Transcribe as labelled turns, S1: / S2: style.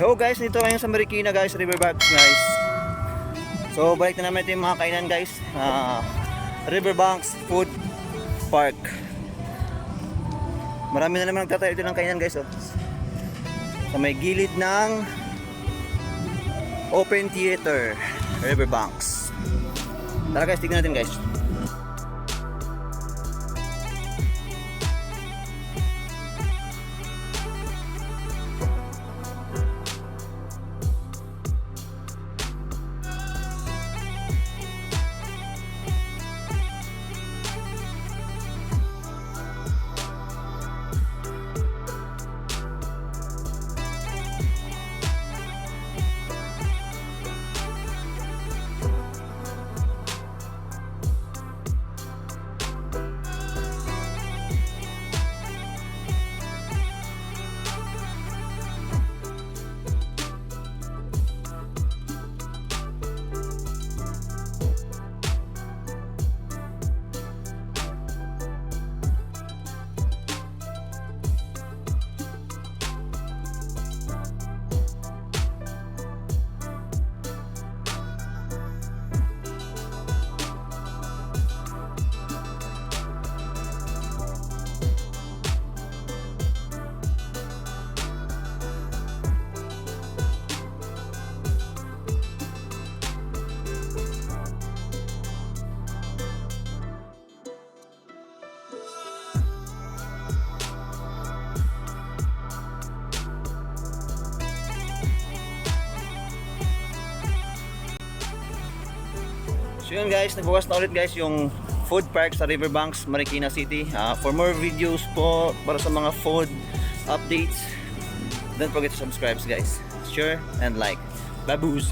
S1: Hello guys, dito ngayon sa Marikina guys, Riverbanks guys. So balik na naman ito yung mga kainan guys. Riverbanks Food Park. Marami na naman nagtatayo dito ng kainan guys oh. Sa may gilid ng Open Theater, Riverbanks. Tara guys, tignan natin guys. So yun guys, nagbukas na ulit guys yung food park sa Riverbanks, Marikina City. For more videos po para sa mga food updates, don't forget to subscribe guys. Share and like. Baboos!